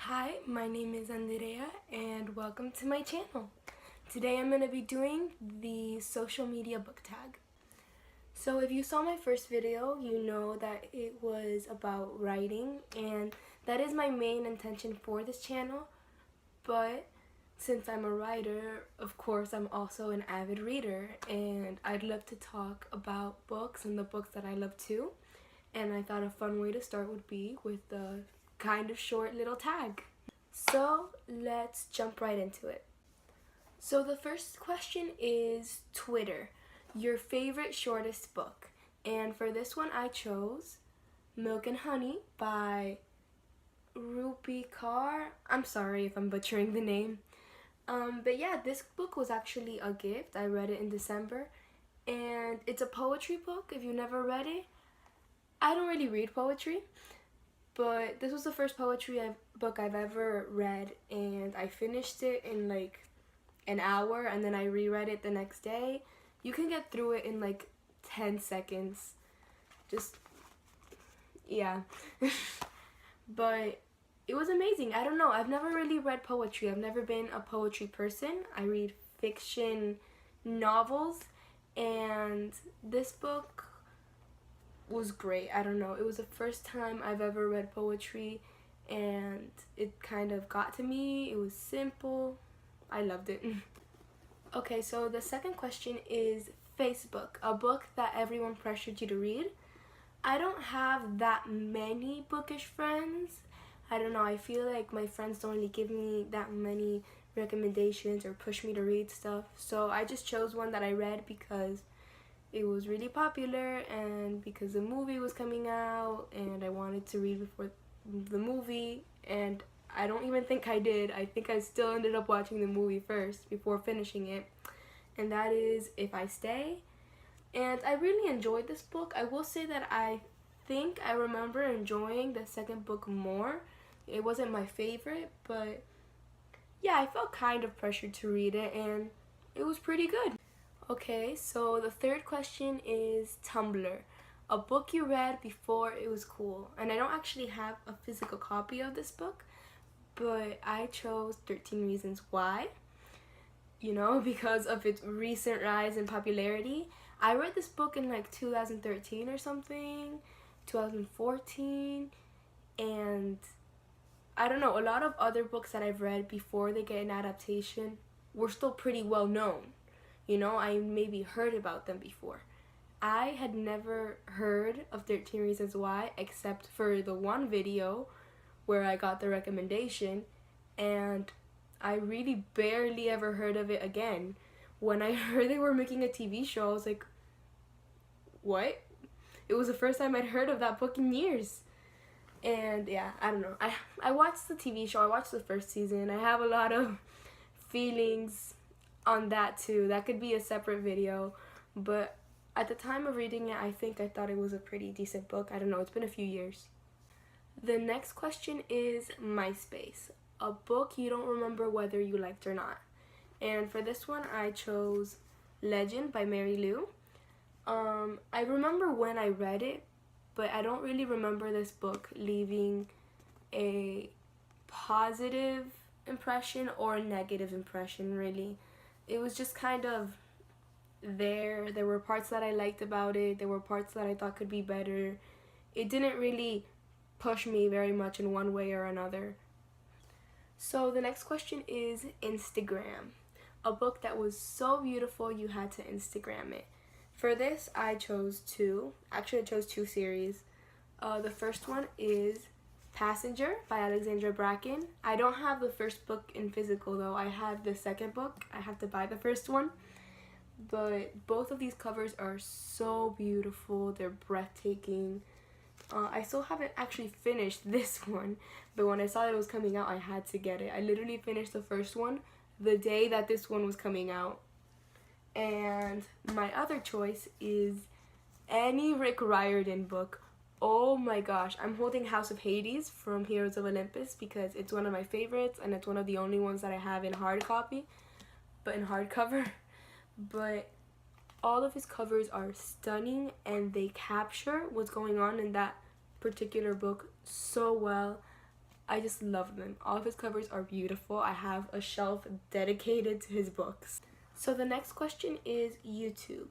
Hi, my name is Andrea and welcome to my channel. Today I'm going to be doing the social media book tag. So if you saw my first video, you know that it was about writing, and that is my main intention for this channel. But since I'm a writer, of course I'm also an avid reader, and I'd love to talk about books and the books that I love too. And I thought a fun way to start would be with a kind of short little tag. So let's jump right into it. So the first question is Twitter, your favorite shortest book. And for this one I chose Milk and Honey by Rupi Kaur. I'm sorry if I'm butchering the name. But yeah, this book was actually a gift. I read it in December, and it's a poetry book. If you've never read it, I don't really read poetry, but this was the first book I've ever read, and I finished it in like an hour, and then I reread it the next day. You can get through it in like 10 seconds. Just, yeah. But it was amazing. I don't know. I've never really read poetry. I've never been a poetry person. I read fiction novels, and this book was great. I don't know. It was the first time I've ever read poetry, and it kind of got to me. It was simple. I loved it. Okay, so the second question is Facebook, a book that everyone pressured you to read. I don't have that many bookish friends. I don't know. I feel like my friends don't really give me that many recommendations or push me to read stuff. So I just chose one that I read because it was really popular and because the movie was coming out and I wanted to read before the movie, and I don't even think I did. I think I still ended up watching the movie first before finishing it, and that is If I Stay. And I really enjoyed this book. I will say that I think I remember enjoying the second book more. It wasn't my favorite, but yeah, I felt kind of pressured to read it, and it was pretty good. Okay, so the third question is Tumblr, a book you read before it was cool. And I don't actually have a physical copy of this book, but I chose 13 Reasons Why, because of its recent rise in popularity. I read this book in like 2013 or something, 2014, and I don't know, a lot of other books that I've read before they get an adaptation were still pretty well known. I maybe heard about them before. I had never heard of 13 Reasons Why except for the one video where I got the recommendation, and I really barely ever heard of it again. When I heard they were making a TV show, I was like, what? It was the first time I'd heard of that book in years. And yeah, I don't know. I watched the TV show. I watched the first season. I have a lot of feelings on that too. That could be a separate video, but at the time of reading it, I think I thought it was a pretty decent book. I don't know, it's been a few years. The next question is MySpace, a book you don't remember whether you liked or not. And for this one, I chose Legend by Mary Lou. I remember when I read it, but I don't really remember this book leaving a positive impression or a negative impression, really. It was just kind of there. There were parts that I liked about it. There were parts that I thought could be better. It didn't really push me very much in one way or another. So the next question is Instagram, a book that was so beautiful you had to Instagram it. For this, I chose two. Actually, I chose two series. The first one is Passenger by Alexandra Bracken. I don't have the first book in physical though. I have the second book. I have to buy the first one. But both of these covers are so beautiful. They're breathtaking. I still haven't actually finished this one, but when I saw that it was coming out, I had to get it. I literally finished the first one the day that this one was coming out. And my other choice is any Rick Riordan book. Oh my gosh, I'm holding House of Hades from Heroes of Olympus because it's one of my favorites and it's one of the only ones that I have in hard copy, but in hardcover. But all of his covers are stunning and they capture what's going on in that particular book so well. I just love them. All of his covers are beautiful. I have a shelf dedicated to his books. So the next question is YouTube.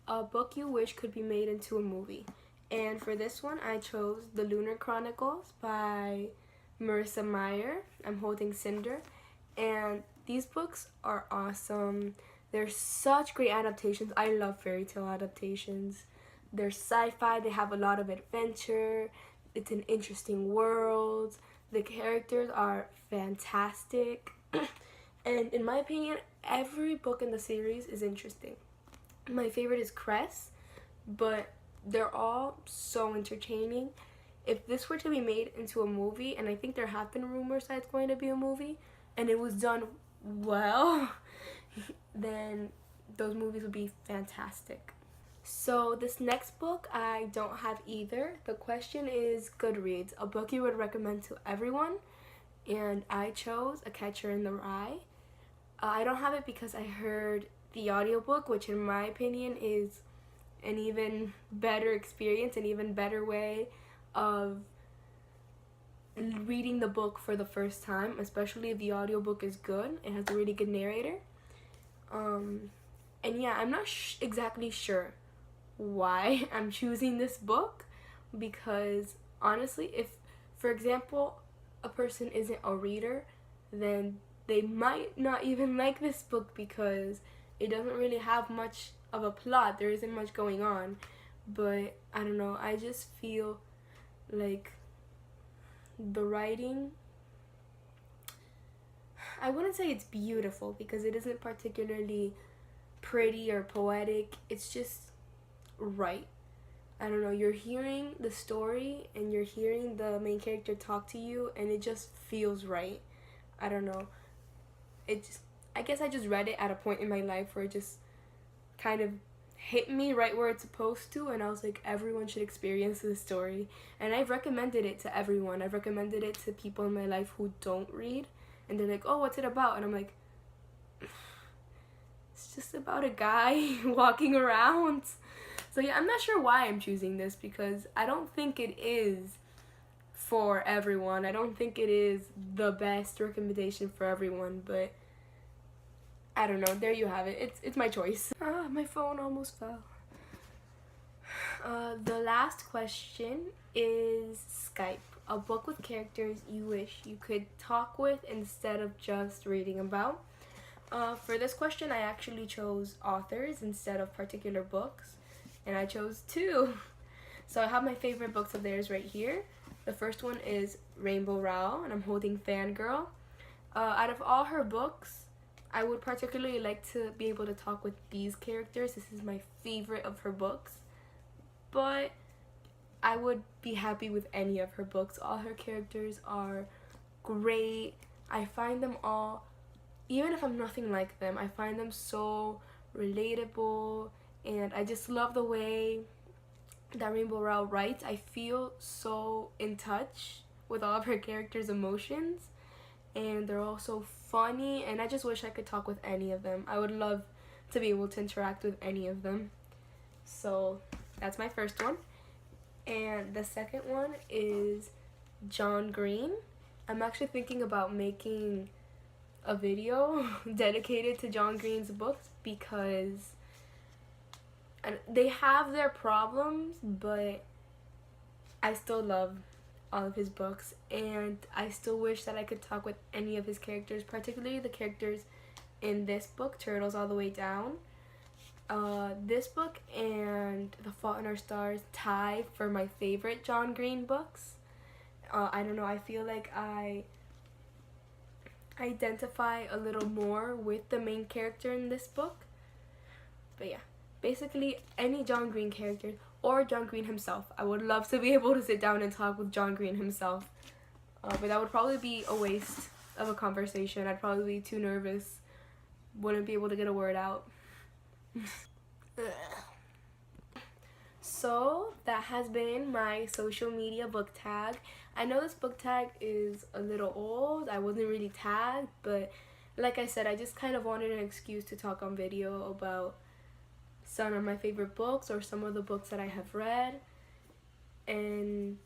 A book you wish could be made into a movie. And for this one, I chose The Lunar Chronicles by Marissa Meyer. I'm holding Cinder. And these books are awesome. They're such great adaptations. I love fairy tale adaptations. They're sci-fi. They have a lot of adventure. It's an interesting world. The characters are fantastic. And in my opinion, every book in the series is interesting. My favorite is Cress, but they're all so entertaining. If this were to be made into a movie, and I think there have been rumors that it's going to be a movie, and it was done well, then those movies would be fantastic. So this next book, I don't have either. The question is Goodreads, a book you would recommend to everyone, and I chose A Catcher in the Rye. I don't have it because I heard the audiobook, which in my opinion is an even better experience, an even better way of reading the book for the first time, especially if the audiobook is good. It has a really good narrator. And yeah, I'm not exactly sure why I'm choosing this book, because honestly, if, for example, a person isn't a reader, then they might not even like this book because it doesn't really have much of a plot. There isn't much going on. But I don't know, I just feel like the writing, I wouldn't say it's beautiful because it isn't particularly pretty or poetic. It's just right. I don't know, you're hearing the story and you're hearing the main character talk to you and it just feels right. I don't know. I guess I just read it at a point in my life where it just kind of hit me right where it's supposed to, and I was like, everyone should experience this story. And I've recommended it to everyone. I've recommended it to people in my life who don't read, and they're like, oh, what's it about? And I'm like, it's just about a guy walking around. So yeah, I'm not sure why I'm choosing this, because I don't think it is for everyone. I don't think it is the best recommendation for everyone, but I don't know, there you have it. It's my choice. My phone almost fell. The last question is Skype, a book with characters you wish you could talk with instead of just reading about. For this question, I actually chose authors instead of particular books, and I chose two. So I have my favorite books of theirs right here. The first one is Rainbow Rowell, and I'm holding Fangirl. Out of all her books, I would particularly like to be able to talk with these characters. This is my favorite of her books. But I would be happy with any of her books. All her characters are great. I find them all, even if I'm nothing like them, I find them so relatable. And I just love the way that Rainbow Rowell writes. I feel so in touch with all of her characters' emotions, and they're all so funny, and I just wish I could talk with any of them. I would love to be able to interact with any of them. So that's my first one. And the second one is John Green. I'm actually thinking about making a video dedicated to John Green's books, because they have their problems, but I still love all of his books, and I still wish that I could talk with any of his characters, particularly the characters in this book, Turtles All the Way Down. This book and The Fault in Our Stars tie for my favorite John Green books. I don't know, I feel like I identify a little more with the main character in this book. But yeah, basically any John Green character, or John Green himself. I would love to be able to sit down and talk with John Green himself. But that would probably be a waste of a conversation. I'd probably be too nervous. Wouldn't be able to get a word out. So that has been my social media book tag. I know this book tag is a little old. I wasn't really tagged, but like I said, I just kind of wanted an excuse to talk on video about some of my favorite books or some of the books that I have read. And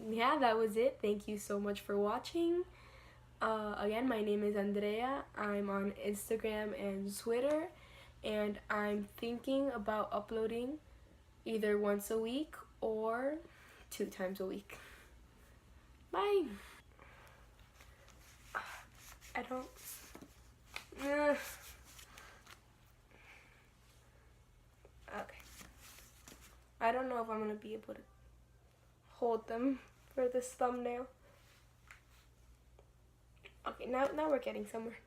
yeah, that was it. Thank you so much for watching. Again, my name is Andrea. I'm on Instagram and Twitter, and I'm thinking about uploading either once a week or 2 times a week. Bye. I don't. Okay. I don't know if I'm gonna be able to hold them for this thumbnail. Okay, now we're getting somewhere.